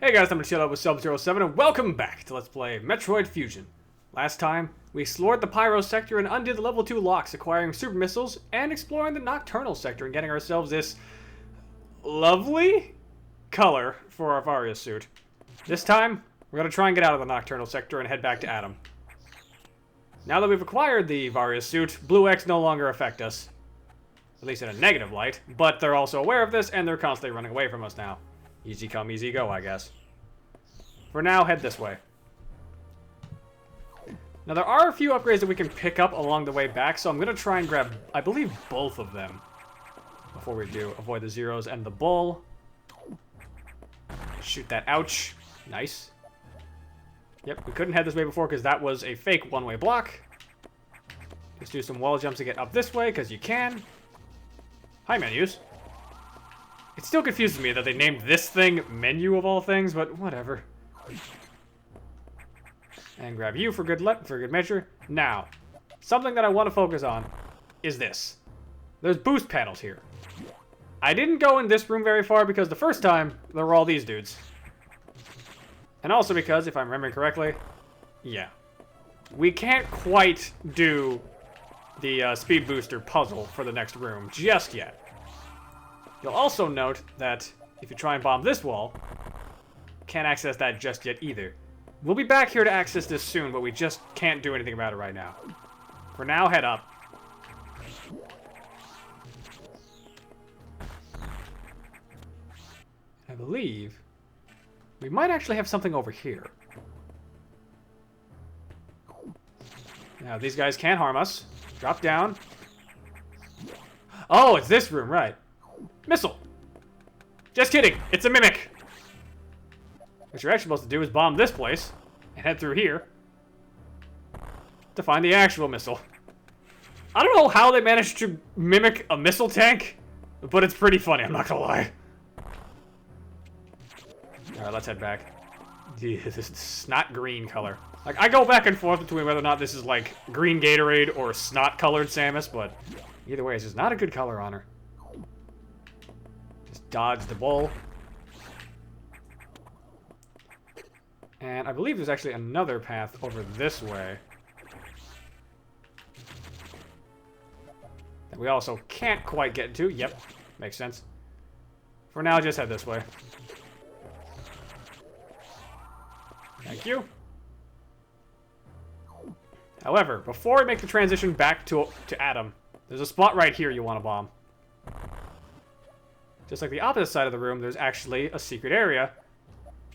Hey guys, I'm Untitled with Sub-07 and welcome back to Let's Play Metroid Fusion. Last time, we explored the Pyro sector and undid the level 2 locks, acquiring super missiles, and exploring the Nocturnal sector and getting ourselves this lovely color for our Varia suit. This time, we're going to try and get out of the Nocturnal sector and head back to Adam. Now that we've acquired the Varia suit, Blue X no longer affect us. At least in a negative light, but they're also aware of this and they're constantly running away from us now. Easy come, easy go, I guess. For now, head this way. Now, there are a few upgrades that we can pick up along the way back, so I'm going to try and grab, I believe, both of them. Before we do, avoid the zeros and the bull. Shoot that, ouch. Nice. Yep, we couldn't head this way before because that was a fake one-way block. Let's do some wall jumps to get up this way, because you can. Hi, menus. It still confuses me that they named this thing menu of all things, but whatever. And grab you for good measure. Now, something that I want to focus on is this. There's boost panels here. I didn't go in this room very far because the first time there were all these dudes. And also because, if I'm remembering correctly, yeah, we can't quite do the speed booster puzzle for the next room just yet. You'll also note that if you try and bomb this wall, can't access that just yet either. We'll be back here to access this soon, but we just can't do anything about it right now. For now, head up. I believe we might actually have something over here. Now, these guys can't harm us. Drop down. Oh, it's this room, right. Missile! Just kidding, it's a mimic! What you're actually supposed to do is bomb this place, and head through here, to find the actual missile. I don't know how they managed to mimic a missile tank, but it's pretty funny, I'm not gonna lie. Alright, let's head back. This is snot green color. Like, I go back and forth between whether or not this is like green Gatorade or snot colored Samus, but either way, it's just not a good color on her. Dodge the bull. And I believe there's actually another path over this way that we also can't quite get to. Yep, makes sense. For now, just head this way. Thank you. However, before we make the transition back to Adam, there's a spot right here you want to bomb. Just like the opposite side of the room, there's actually a secret area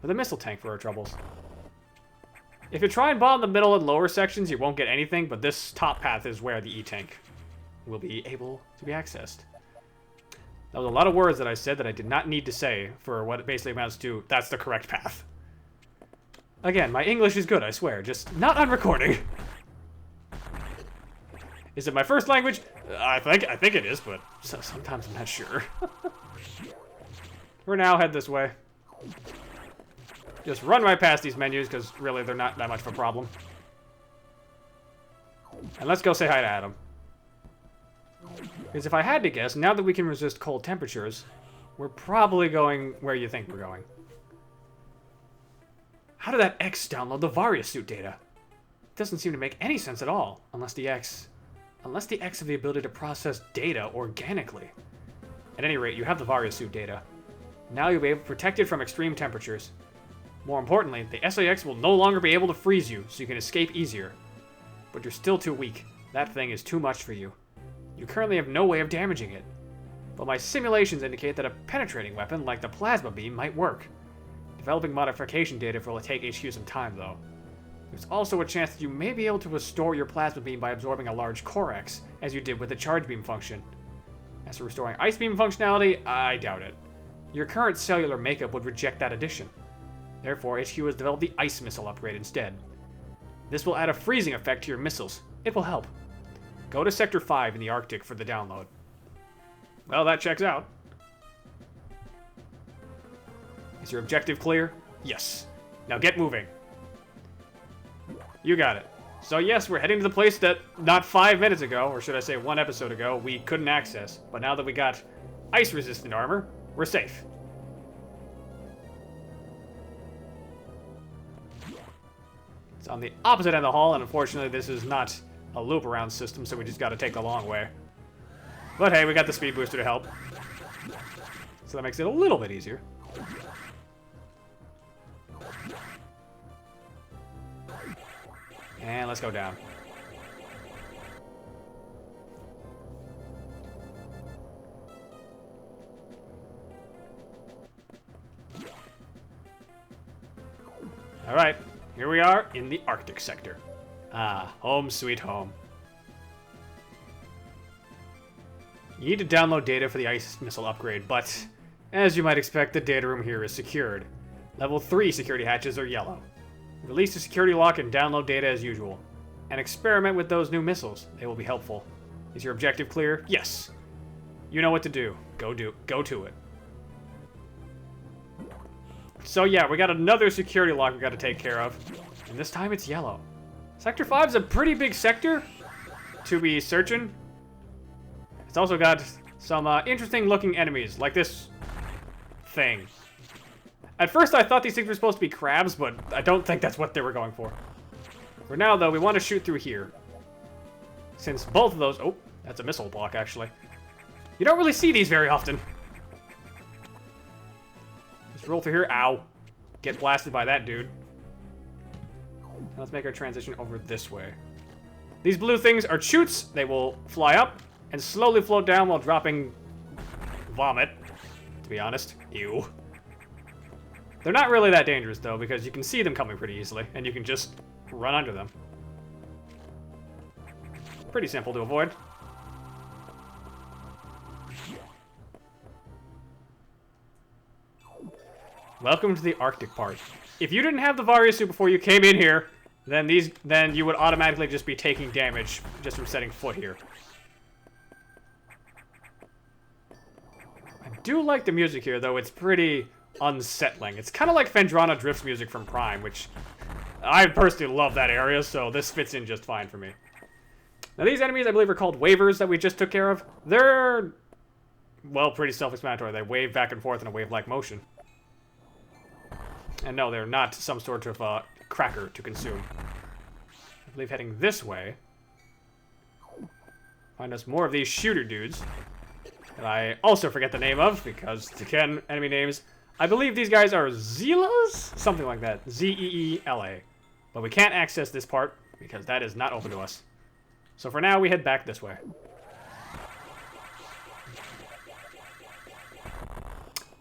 with a missile tank for our troubles. If you try and bomb the middle and lower sections, you won't get anything, but this top path is where the E-tank will be able to be accessed. That was a lot of words that I said that I did not need to say for what it basically amounts to, that's the correct path. Again, my English is good, I swear, just not on recording. Is it my first language? I think it is, but sometimes I'm not sure. For now, head this way. Just run right past these menus, because really they're not that much of a problem. And let's go say hi to Adam. Because if I had to guess, now that we can resist cold temperatures, we're probably going where you think we're going. How did that X download the Varia suit data? It doesn't seem to make any sense at all, unless the X have the ability to process data organically. At any rate, you have the Varia suit data. Now you'll be able to protect it from extreme temperatures. More importantly, the SAX will no longer be able to freeze you, so you can escape easier. But you're still too weak. That thing is too much for you. You currently have no way of damaging it. But my simulations indicate that a penetrating weapon like the plasma beam might work. Developing modification data will take HQ some time, though. There's also a chance that you may be able to restore your plasma beam by absorbing a large Corex, as you did with the charge beam function. As for restoring ice beam functionality, I doubt it. Your current cellular makeup would reject that addition. Therefore, HQ has developed the ice missile upgrade instead. This will add a freezing effect to your missiles. It will help. Go to Sector 5 in the Arctic for the download. Well, that checks out. Is your objective clear? Yes. Now get moving. You got it. So yes, we're heading to the place that not 5 minutes ago, or should I say 1 episode ago, we couldn't access. But now that we got ice-resistant armor, we're safe. It's on the opposite end of the hall, and unfortunately this is not a loop around system, so we just gotta take the long way. But hey, we got the speed booster to help. So that makes it a little bit easier. And let's go down. Alright, here we are in the Arctic sector. Ah, home sweet home. You need to download data for the ice missile upgrade, but as you might expect, the data room here is secured. Level 3 security hatches are yellow. Release the security lock and download data as usual. And experiment with those new missiles. They will be helpful. Is your objective clear? Yes. You know what to do. Go to it. So yeah, we got another security lock we got to take care of. And this time it's yellow. Sector 5 is a pretty big sector to be searching. It's also got some interesting looking enemies, like this thing. At first I thought these things were supposed to be crabs, but I don't think that's what they were going for. For now though, we want to shoot through here. Since both of those... Oh, that's a missile block actually. You don't really see these very often. Just roll through here. Ow. Get blasted by that dude. Now let's make our transition over this way. These blue things are chutes. They will fly up and slowly float down while dropping vomit, to be honest. Ew. They're not really that dangerous, though, because you can see them coming pretty easily, and you can just run under them. Pretty simple to avoid. Welcome to the Arctic part. If you didn't have the Varia suit before you came in here, then you would automatically just be taking damage just from setting foot here. I do like the music here, though. It's pretty unsettling. It's kind of like Fendrana Drift's music from Prime, which I personally love that area, so this fits in just fine for me. Now these enemies, I believe, are called wavers that we just took care of. They're, well, pretty self-explanatory. They wave back and forth in a wave-like motion. And no, they're not some sort of cracker to consume. I believe heading this way, find us more of these shooter dudes that I also forget the name of, because, again, enemy names. I believe these guys are Zeelas? Something like that. Z-E-E-L-A. But we can't access this part, because that is not open to us. So for now, we head back this way.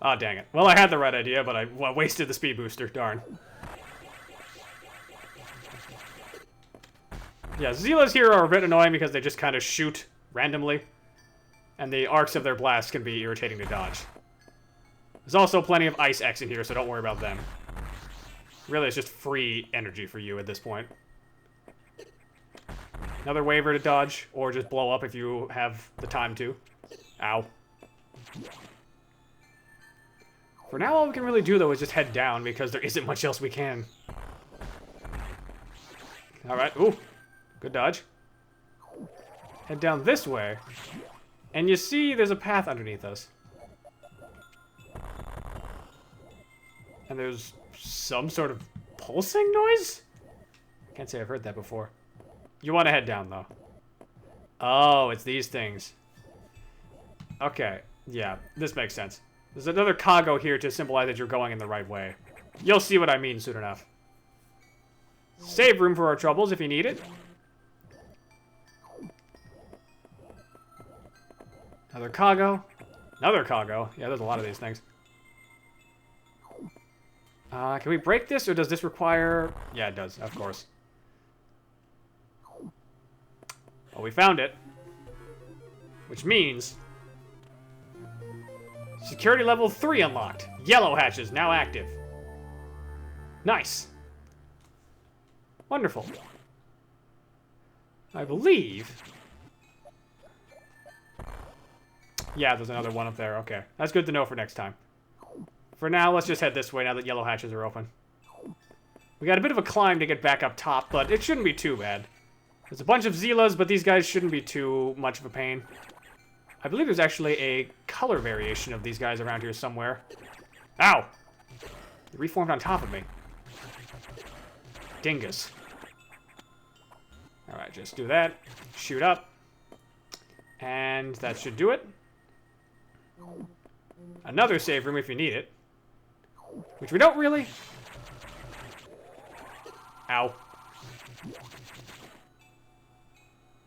Ah, dang it. Well, I had the right idea, but I wasted the speed booster. Darn. Yeah, Zeelas here are a bit annoying because they just kind of shoot randomly. And the arcs of their blasts can be irritating to dodge. There's also plenty of Ice X in here, so don't worry about them. Really, it's just free energy for you at this point. Another waver to dodge, or just blow up if you have the time to. Ow. For now, all we can really do, though, is just head down, because there isn't much else we can. Alright, ooh. Good dodge. Head down this way. And you see there's a path underneath us. And there's some sort of pulsing noise? Can't say I've heard that before. You want to head down, though. Oh, it's these things. Okay, yeah, this makes sense. There's another cargo here to symbolize that you're going in the right way. You'll see what I mean soon enough. Save room for our troubles if you need it. Another cargo. Another cargo. Yeah, there's a lot of these things. Can we break this, or does this require... Yeah, it does, of course. Well, we found it. Which means... Security level 3 unlocked. Yellow hatches now active. Nice. Wonderful. I believe... Yeah, there's another one up there. Okay. That's good to know for next time. For now, let's just head this way now that yellow hatches are open. We got a bit of a climb to get back up top, but it shouldn't be too bad. There's a bunch of Zeelas, but these guys shouldn't be too much of a pain. I believe there's actually a color variation of these guys around here somewhere. Ow! They reformed on top of me. Dingus. Alright, just do that. Shoot up. And that should do it. Another save room if you need it. Which we don't really. Ow.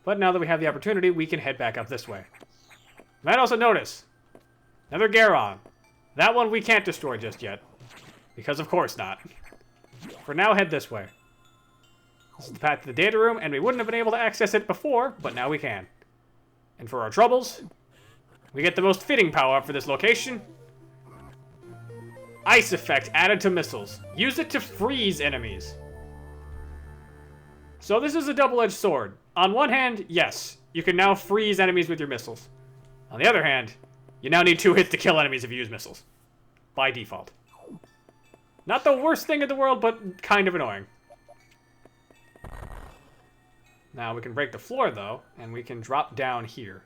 But now that we have the opportunity, we can head back up this way. You might also notice another Garon. That one we can't destroy just yet. Because of course not. For now, head this way. This is the path to the data room, and we wouldn't have been able to access it before, but now we can. And for our troubles, we get the most fitting power-up for this location. Ice effect added to missiles. Use it to freeze enemies. So this is a double-edged sword. On one hand, yes, you can now freeze enemies with your missiles. On the other hand, you now need 2 hits to kill enemies if you use missiles. By default. Not the worst thing in the world, but kind of annoying. Now we can break the floor, though, and we can drop down here.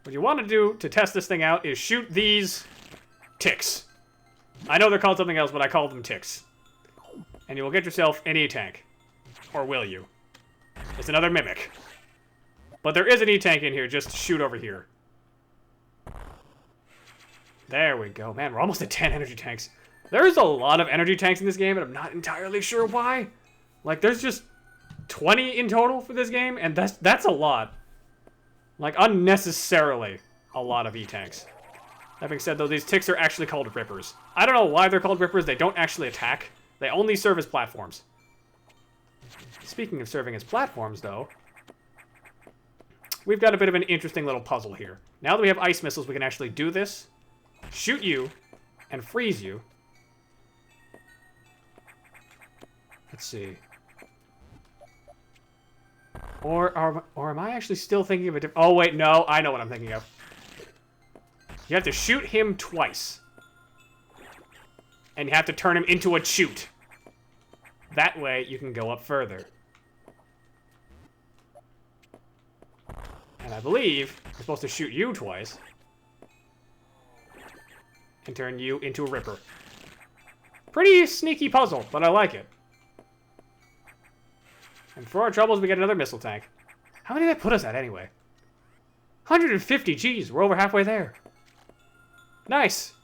What you want to do to test this thing out is shoot these ticks. I know they're called something else, but I call them ticks. And you will get yourself an E-tank. Or will you? It's another mimic. But there is an E-tank in here, just shoot over here. There we go. Man, we're almost at 10 energy tanks. There's a lot of energy tanks in this game, and I'm not entirely sure why. Like, there's just 20 in total for this game, and that's a lot. Like, unnecessarily a lot of E-tanks. That being said, though, these ticks are actually called Rippers. I don't know why they're called Rippers. They don't actually attack. They only serve as platforms. Speaking of serving as platforms, though, we've got a bit of an interesting little puzzle here. Now that we have ice missiles, we can actually do this, shoot you, and freeze you. Let's see. Or am I actually still thinking of a different... Oh, wait, no. I know what I'm thinking of. You have to shoot him twice. And you have to turn him into a chute. That way, you can go up further. And I believe I'm supposed to shoot you twice. And turn you into a Ripper. Pretty sneaky puzzle, but I like it. And for our troubles, we get another missile tank. How many did that put us at, anyway? 150, geez, we're over halfway there. Nice.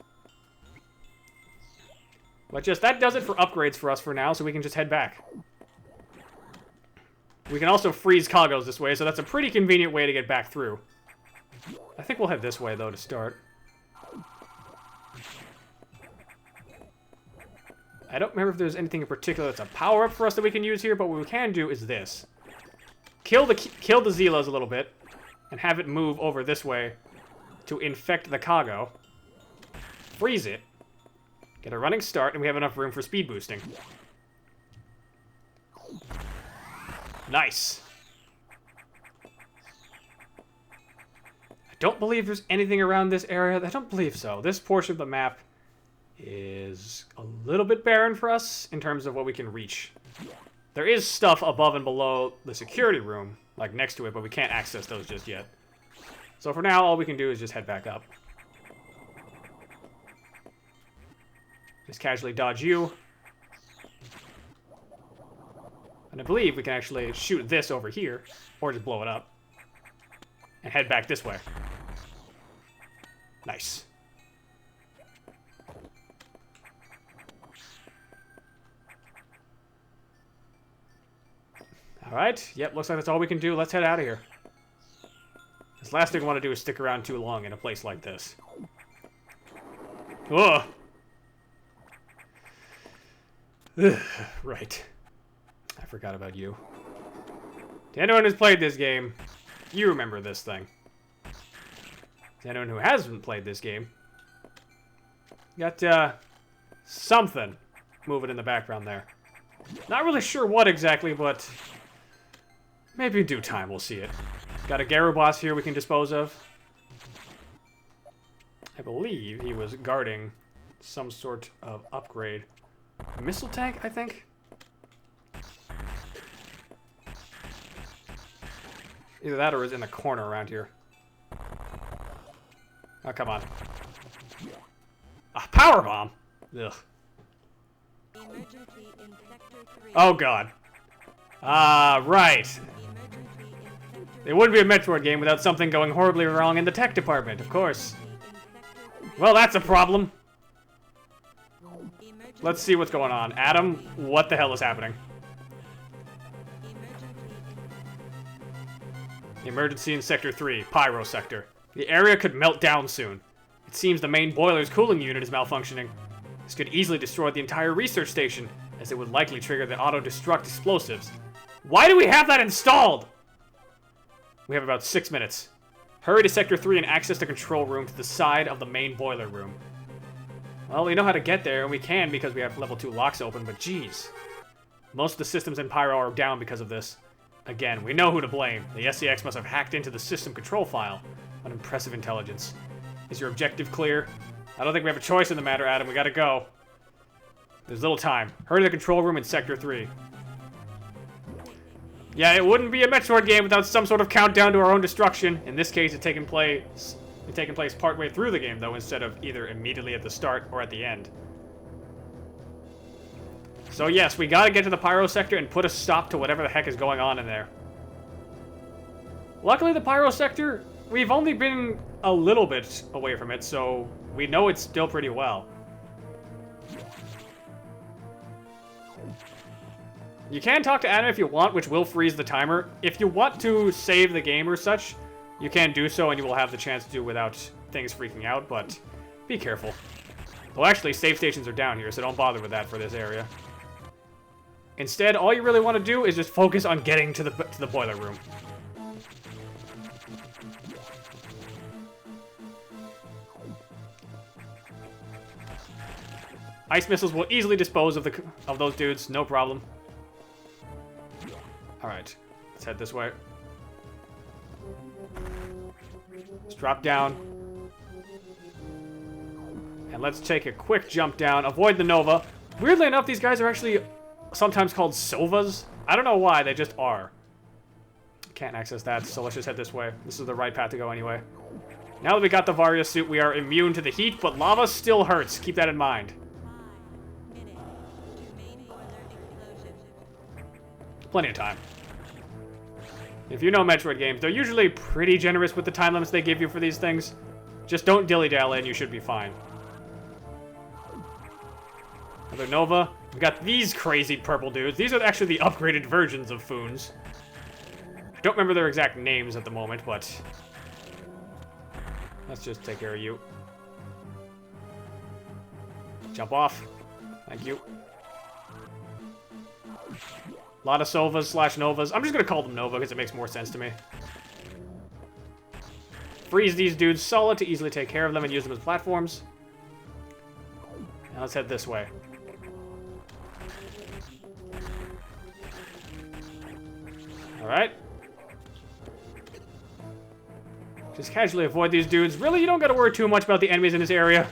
But just, that does it for upgrades for us for now, so we can just head back. We can also freeze cargoes this way, so that's a pretty convenient way to get back through. I think we'll head this way, though, to start. I don't remember if there's anything in particular that's a power-up for us that we can use here, but what we can do is this. Kill the Zelos a little bit, and have it move over this way to infect the cargo. Freeze it. Get a running start, and we have enough room for speed boosting. Nice. I don't believe there's anything around this area. I don't believe so. This portion of the map is a little bit barren for us in terms of what we can reach. There is stuff above and below the security room, like next to it, but we can't access those just yet. So for now, all we can do is just head back up. Just casually dodge you. And I believe we can actually shoot this over here, or just blow it up. And head back this way. Nice. Alright, yep, looks like that's all we can do. Let's head out of here. This last thing I want to do is stick around too long in a place like this. Ugh! Right. I forgot about you. To anyone who's played this game, you remember this thing. To anyone who hasn't played this game, got, something moving in the background there. Not really sure what exactly, but maybe in due time we'll see it. Got a Garu boss here we can dispose of. I believe he was guarding some sort of upgrade. A missile tank, I think? Either that or is in the corner around here. Oh, come on. A power bomb! Ugh. Oh, God. Ah, right. It wouldn't be a Metroid game without something going horribly wrong in the tech department, of course. Well, that's a problem. Let's see what's going on. Adam, what the hell is happening? Emergency in Sector 3, Pyro Sector. The area could melt down soon. It seems the main boiler's cooling unit is malfunctioning. This could easily destroy the entire research station, as it would likely trigger the auto-destruct explosives. Why do we have that installed? We have about 6 minutes. Hurry to Sector 3 and access the control room to the side of the main boiler room. Well, we know how to get there, and we can because we have level 2 locks open, but geez. Most of the systems in Pyro are down because of this. Again, we know who to blame. The SCX must have hacked into the system control file. An impressive intelligence. Is your objective clear? I don't think we have a choice in the matter, Adam. We gotta go. There's little time. Hurry to the control room in Sector 3. Yeah, it wouldn't be a Metroid game without some sort of countdown to our own destruction. In this case, it's taking place partway through the game, though, instead of either immediately at the start or at the end. So yes, we gotta get to the Pyro Sector and put a stop to whatever the heck is going on in there. Luckily, the Pyro Sector, we've only been a little bit away from it, so we know it's still pretty well. You can talk to Adam if you want, which will freeze the timer. If you want to save the game or such, you can do so, and you will have the chance to do without things freaking out, but be careful. Well, actually, save stations are down here, so don't bother with that for this area. Instead, all you really want to do is just focus on getting to the boiler room. Ice missiles will easily dispose of those dudes, no problem. All right, let's head this way. Let's drop down. And let's take a quick jump down. Avoid the Nova. Weirdly enough, these guys are actually sometimes called Sovas. I don't know why, they just are. Can't access that, so let's just head this way. This is the right path to go anyway. Now that we got the Varia suit, we are immune to the heat, but lava still hurts. Keep that in mind. Plenty of time. If you know Metroid games, they're usually pretty generous with the time limits they give you for these things. Just don't dilly-dally and you should be fine. Another Nova. We've got these crazy purple dudes. These are actually the upgraded versions of Foons. I don't remember their exact names at the moment, but let's just take care of you. Jump off. Thank you. A lot of Sovas / Novas. I'm just going to call them Nova because it makes more sense to me. Freeze these dudes solid to easily take care of them and use them as platforms. Now let's head this way. Alright. Just casually avoid these dudes. Really, you don't got to worry too much about the enemies in this area.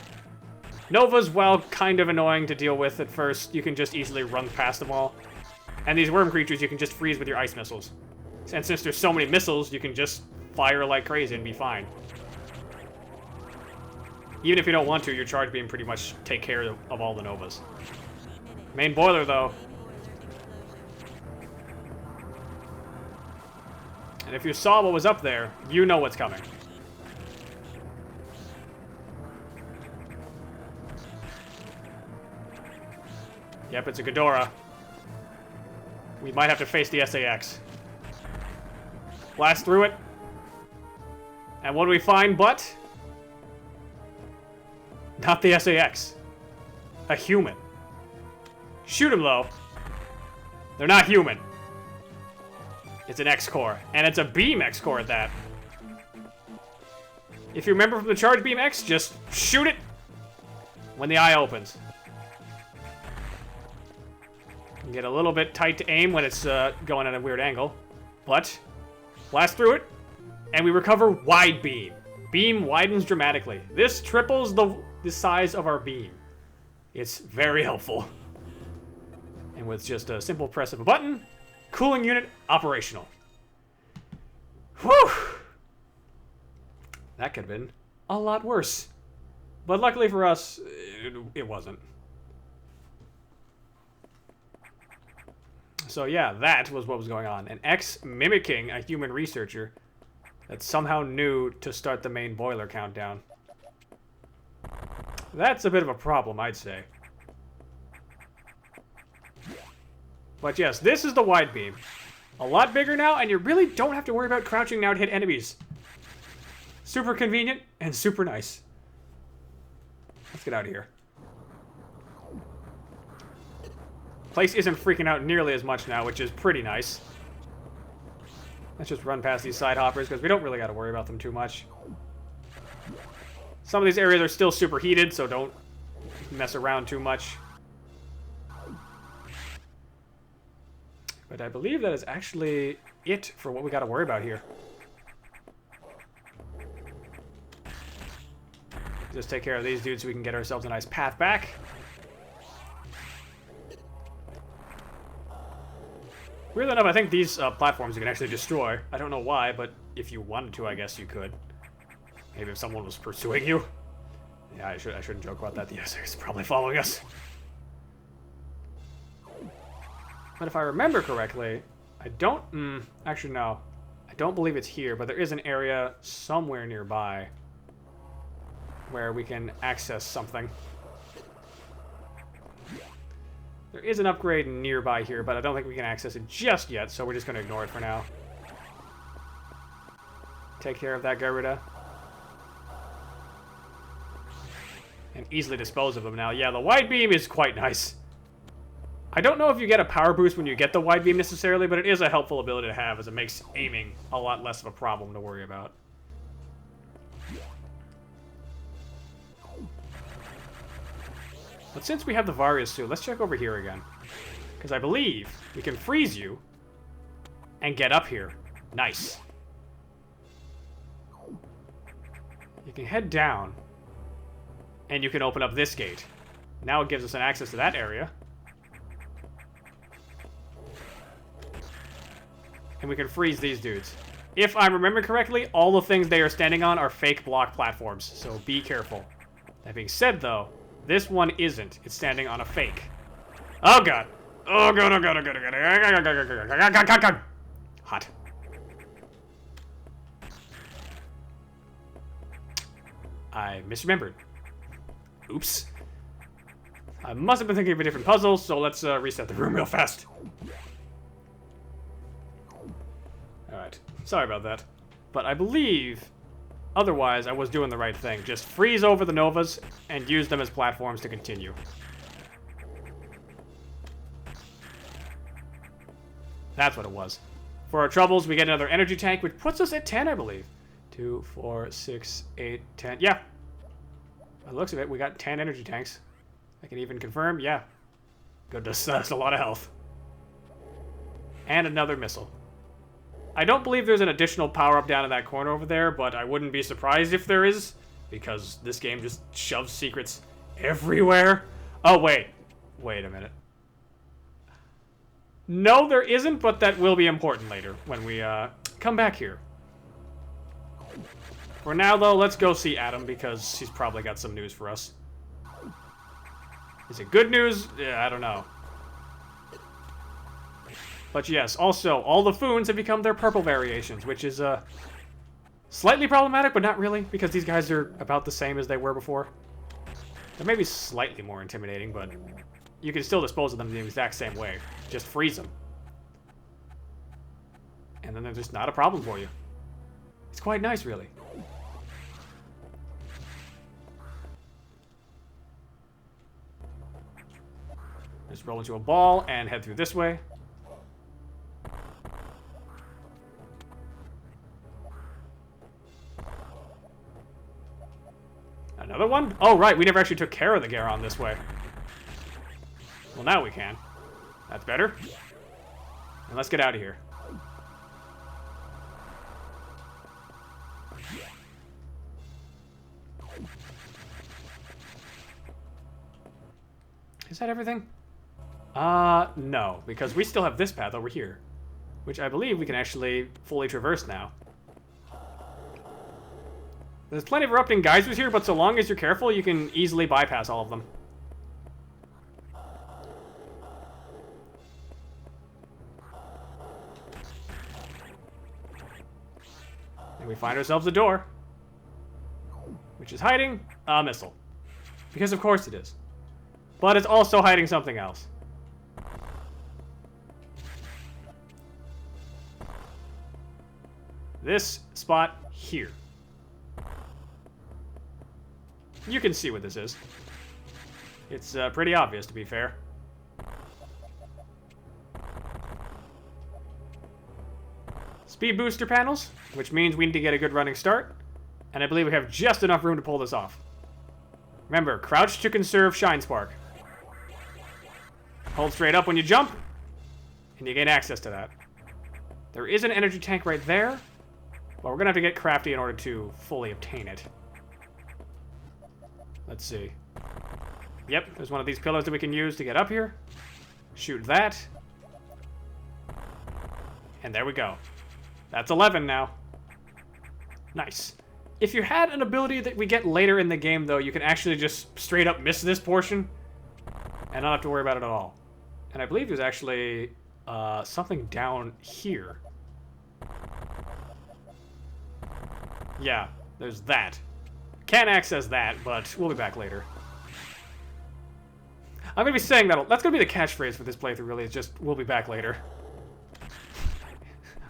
Novas, while kind of annoying to deal with at first, you can just easily run past them all. And these worm creatures you can just freeze with your ice missiles. And since there's so many missiles, you can just fire like crazy and be fine. Even if you don't want to, your charge beam pretty much take care of all the Novas. Main boiler, though. And if you saw what was up there, you know what's coming. Yep, it's a Ghidorah. We might have to face the SAX. Blast through it. And what do we find but? Not the SAX. A human. Shoot him, though. They're not human. It's an X-Core. And it's a Beam X-Core at that. If you remember from the Charge Beam X, just shoot it when the eye opens. You get a little bit tight to aim when it's going at a weird angle. But, blast through it, and we recover Wide Beam. Beam widens dramatically. This triples the size of our beam. It's very helpful. And with just a simple press of a button, cooling unit operational. Whew! That could have been a lot worse. But luckily for us, it wasn't. So yeah, that was what was going on. An X mimicking a human researcher that somehow knew to start the main boiler countdown. That's a bit of a problem, I'd say. But yes, this is the wide beam. A lot bigger now, and you really don't have to worry about crouching now to hit enemies. Super convenient and super nice. Let's get out of here. Place isn't freaking out nearly as much now, which is pretty nice. Let's just run past these side hoppers, because we don't really got to worry about them too much. Some of these areas are still super heated, so don't mess around too much. But I believe that is actually it for what we got to worry about here. Just take care of these dudes so we can get ourselves a nice path back. Weirdly enough, I think these platforms you can actually destroy. I don't know why, but if you wanted to, I guess you could. Maybe if someone was pursuing you. Yeah, I shouldn't joke about that. The SR is probably following us. But if I remember correctly, I don't... actually, no. I don't believe it's here, but there is an area somewhere nearby where we can access something. There is an upgrade nearby here, but I don't think we can access it just yet, so we're just going to ignore it for now. Take care of that Garuda. And easily dispose of them now. Yeah, the wide beam is quite nice. I don't know if you get a power boost when you get the wide beam necessarily, but it is a helpful ability to have, as it makes aiming a lot less of a problem to worry about. But since we have the Various suit, let's check over here again. Because I believe we can freeze you and get up here. Nice. You can head down and you can open up this gate. Now it gives us an access to that area. And we can freeze these dudes. If I remember correctly, all the things they are standing on are fake block platforms, so be careful. That being said, though, this one isn't. It's standing on a fake. Oh, God. Oh, God, oh, God, oh, God, oh, God. Hot. I misremembered. Oops. I must have been thinking of a different puzzle, so let's reset the room real fast. Alright. Sorry about that. But I believe... otherwise, I was doing the right thing. Just freeze over the Novas and use them as platforms to continue. That's what it was. For our troubles, we get another energy tank, which puts us at 10, I believe. 2, 4, 6, 8, 10. Yeah. By the looks of it, we got 10 energy tanks. I can even confirm, yeah. Goodness, that's a lot of health. And another missile. I don't believe there's an additional power-up down in that corner over there, but I wouldn't be surprised if there is, because this game just shoves secrets everywhere. Oh, wait. Wait a minute. No, there isn't, but that will be important later when we come back here. For now, though, let's go see Adam, because he's probably got some news for us. Is it good news? Yeah, I don't know. But yes, also, all the Foons have become their purple variations, which is slightly problematic, but not really, because these guys are about the same as they were before. They're maybe slightly more intimidating, but you can still dispose of them the exact same way. Just freeze them. And then they're just not a problem for you. It's quite nice, really. Just roll into a ball and head through this way. Another one? Oh, right, we never actually took care of the Garon this way. Well, now we can. That's better. And let's get out of here. Is that everything? No, because we still have this path over here, which I believe we can actually fully traverse now. There's plenty of erupting geysers here, but so long as you're careful, you can easily bypass all of them. And we find ourselves a door, which is hiding a missile. Because of course it is. But it's also hiding something else. This spot here. You can see what this is. It's pretty obvious, to be fair. Speed booster panels, which means we need to get a good running start. And I believe we have just enough room to pull this off. Remember, crouch to conserve Shine Spark. Hold straight up when you jump, and you gain access to that. There is an energy tank right there, but we're going to have to get crafty in order to fully obtain it. Let's see. Yep, there's one of these pillars that we can use to get up here. Shoot that. And there we go. That's 11 now. Nice. If you had an ability that we get later in the game, though, you can actually just straight up miss this portion and not have to worry about it at all. And I believe there's actually something down here. Yeah, there's that. Can't access that, but we'll be back later. I'm going to be saying that. That's going to be the catchphrase for this playthrough, really. It's just, we'll be back later.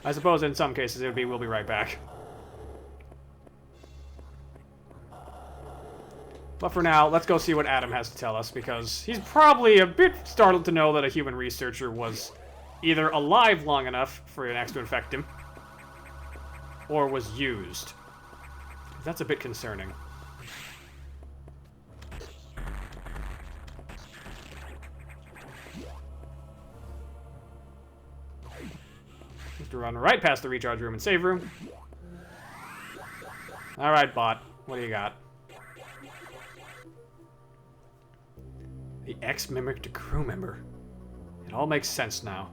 I suppose in some cases it would be, we'll be right back. But for now, let's go see what Adam has to tell us, because he's probably a bit startled to know that a human researcher was either alive long enough for an axe to infect him, or was used. That's a bit concerning. Have to run right past the recharge room and save room. Alright, bot. What do you got? The X mimicked a crew member. It all makes sense now.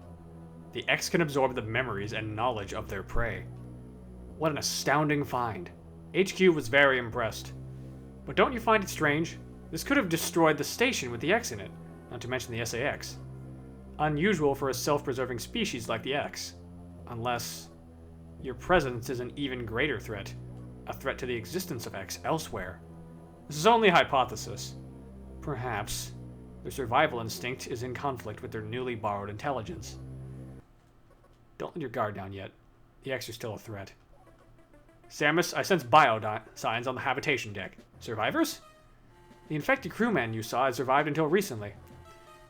The X can absorb the memories and knowledge of their prey. What an astounding find. HQ was very impressed. But don't you find it strange? This could have destroyed the station with the X in it, not to mention the SAX. Unusual for a self-preserving species like the X. Unless your presence is an even greater threat. A threat to the existence of X elsewhere. This is only a hypothesis. Perhaps their survival instinct is in conflict with their newly borrowed intelligence. Don't let your guard down yet. The X are still a threat. Samus, I sense signs on the habitation deck. Survivors? The infected crewman you saw had survived until recently.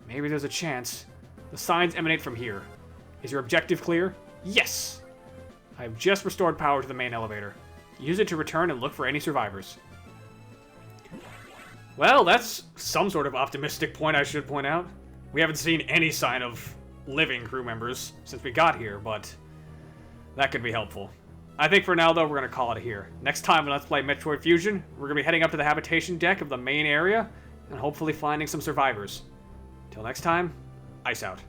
Maybe there's a chance. The signs emanate from here. Is your objective clear? Yes! I have just restored power to the main elevator. Use it to return and look for any survivors. Well, that's some sort of optimistic point, I should point out. We haven't seen any sign of living crew members since we got here, but that could be helpful. I think for now, though, we're going to call it here. Next time when Let's Play Metroid Fusion, we're going to be heading up to the habitation deck of the main area and hopefully finding some survivors. Till next time, ice out.